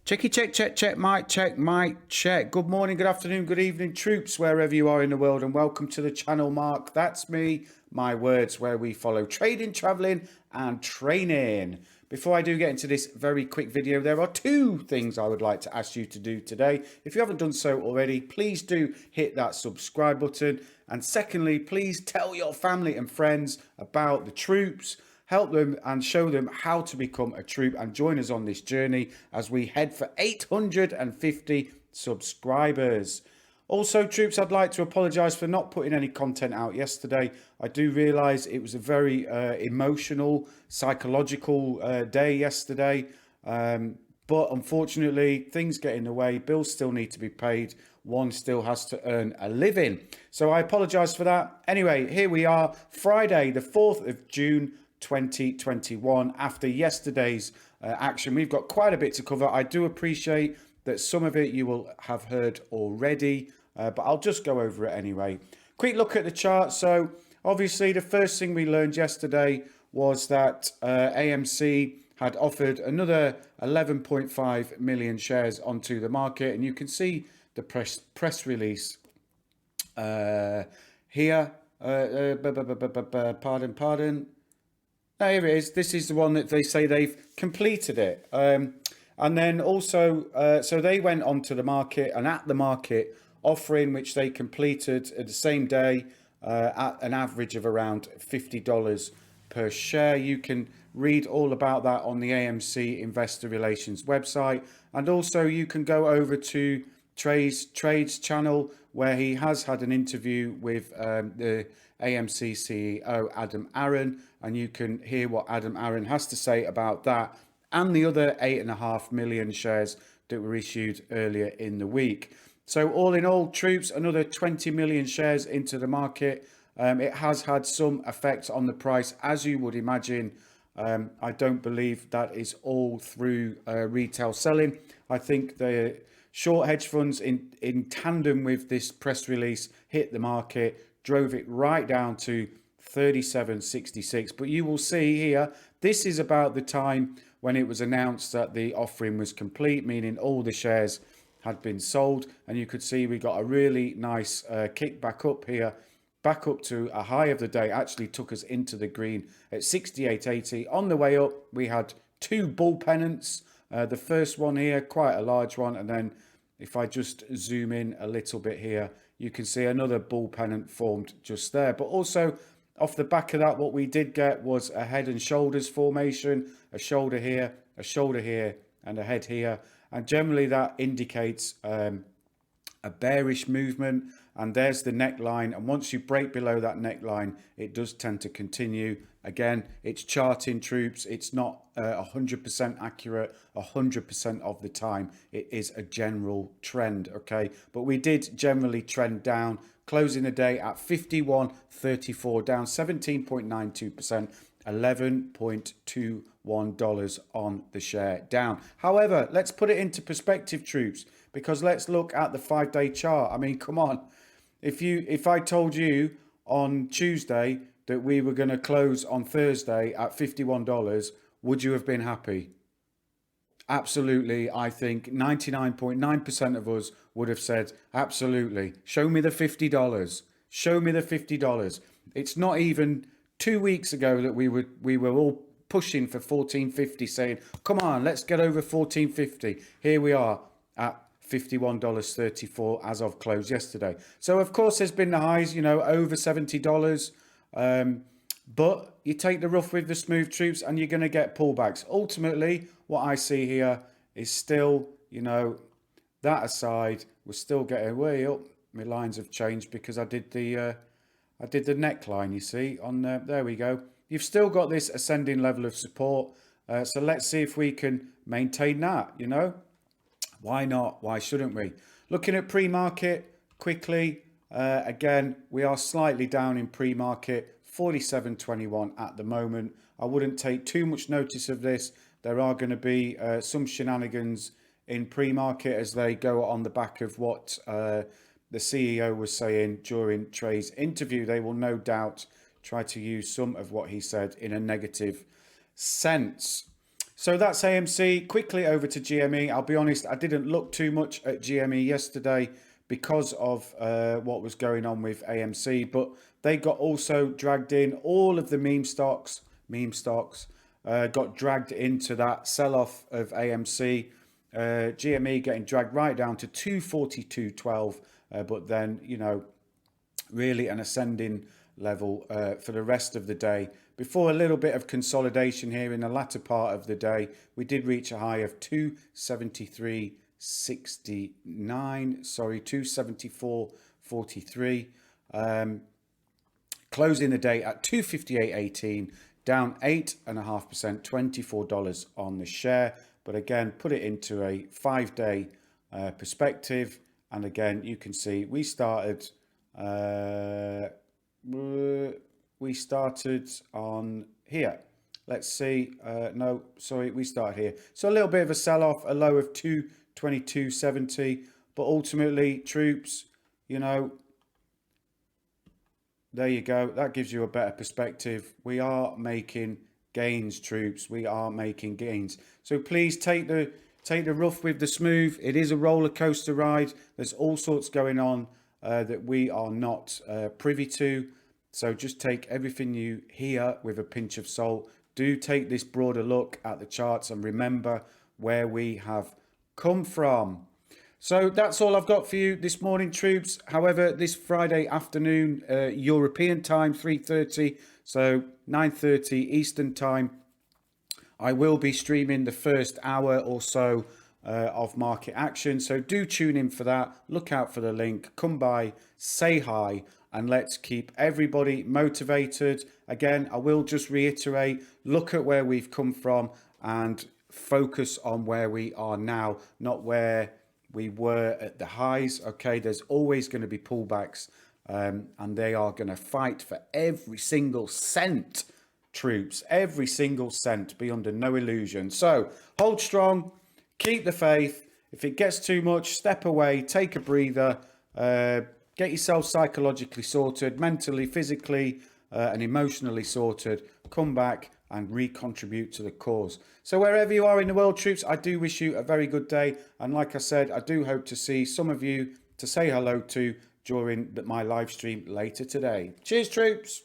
Checky check, mic check. Good morning, good afternoon, good evening, troops, wherever you are in the world, and welcome to the channel, Mark. That's me, my words, where we follow trading, traveling, and training. Before I do get into this very quick video, there are two things I would like to ask you to do today. If you haven't done so already, please do hit that subscribe button. And secondly, please tell your family and friends about the troops. Help them and show them how to become a troop and join us on this journey as we head for 850 subscribers. Also, troops, I'd like to apologise for not putting any content out yesterday. I do realise it was a very emotional, psychological day yesterday. But unfortunately, things get in the way. Bills still need to be paid. One still has to earn a living. So I apologise for that. Anyway, here we are, Friday, the 4th of June, 2021. After yesterday's action, we've got quite a bit to cover. I do appreciate that some of it you will have heard already, but I'll just go over it anyway. Quick look at the chart. So obviously the first thing we learned yesterday was that AMC had offered another 11.5 million shares onto the market, and you can see the press release here. Pardon. Here it is. This is the one that they say they've completed it. And then also, so they went onto the market and at the market offering, which they completed at the same day at an average of around $50 per share. You can read all about that on the AMC Investor Relations website. And also you can go over to Trades channel, where he has had an interview with the AMC CEO Adam Aaron, and you can hear what Adam Aaron has to say about that and the other 8.5 million shares that were issued earlier in the week. So all in all, troops, another 20 million shares into the market. It has had some effect on the price, as you would imagine. I don't believe that is all through retail selling. I think the short hedge funds in tandem with this press release hit the market, drove it right down to 37.66. But you will see here, this is about the time when it was announced that the offering was complete, meaning all the shares had been sold. And you could see we got a really nice kick back up here, back up to a high of the day, actually took us into the green at 68.80. On the way up, we had two bull pennants. The first one here, quite a large one. And then if I just zoom in a little bit here, you can see another bull pennant formed just there. But also off the back of that, what we did get was a head and shoulders formation, a shoulder here, and a head here. And generally that indicates a bearish movement. And there's the neckline. And once you break below that neckline, it does tend to continue. Again, it's charting, troops. It's not 100% accurate 100% of the time. It is a general trend, okay? But we did generally trend down, closing the day at 51.34, down 17.92%, $11.21 on the share down. However, let's put it into perspective, troops, because let's look at the 5-day chart. I mean, come on. If I told you on Tuesday that we were going to close on Thursday at $51, would you have been happy? Absolutely. I think 99.9% of us would have said, absolutely. Show me the $50. Show me the $50. It's not even 2 weeks ago that we were all pushing for 14.50, saying, come on, let's get over 14.50. Here we are at $51.34 as of close yesterday. So of course there's been the highs, over $70. But you take the rough with the smooth, troops, and you're going to get pullbacks. Ultimately, what I see here is still, that aside, we're still getting way up. My lines have changed because I did the neckline, you see, on there we go. You've still got this ascending level of support. So let's see if we can maintain that, Why not? Why shouldn't we? Looking at pre-market quickly, again, we are slightly down in pre-market. 47.21 at the moment. I wouldn't take too much notice of this. There are going to be some shenanigans in pre-market as they go on the back of what the CEO was saying during Trey's interview. They will no doubt try to use some of what he said in a negative sense. So that's AMC. Quickly over to GME. I'll be honest, I didn't look too much at GME yesterday because of what was going on with AMC, but they got also dragged in. All of the meme stocks got dragged into that sell-off of AMC. GME getting dragged right down to 242.12, but then, you know, really an ascending level for the rest of the day. Before a little bit of consolidation here in the latter part of the day, we did reach a high of 273.69, sorry, 274.43. Closing the day at 258.18, down 8.5%, $24 on the share. But again, put it into a 5-day perspective. And again, you can see we started on here. Let's see. No, sorry, we started here. So a little bit of a sell-off, a low of 222.70. But ultimately, troops, you know, there you go. That gives you a better perspective. We are making gains, troops. We are making gains. So please take the rough with the smooth. It is a roller coaster ride. There's all sorts going on that we are not privy to. So just take everything you hear with a pinch of salt. Do take this broader look at the charts and remember where we have come from. So that's all I've got for you this morning, troops. However, this Friday afternoon, European time, 3:30, so 9:30 Eastern time, I will be streaming the first hour or so of market action. So do tune in for that. Look out for the link. Come by, say hi, and let's keep everybody motivated. Again, I will just reiterate, look at where we've come from and focus on where we are now, not where we were at the highs. Okay, there's always going to be pullbacks, and they are going to fight for every single cent, troops, every single cent. Be under no illusion. So hold strong, keep the faith. If it gets too much, step away, take a breather, get yourself psychologically sorted, mentally, physically, and emotionally sorted. Come back and recontribute to the cause. So wherever you are in the world, troops, I do wish you a very good day. And like I said, I do hope to see some of you to say hello to during my live stream later today. Cheers, troops.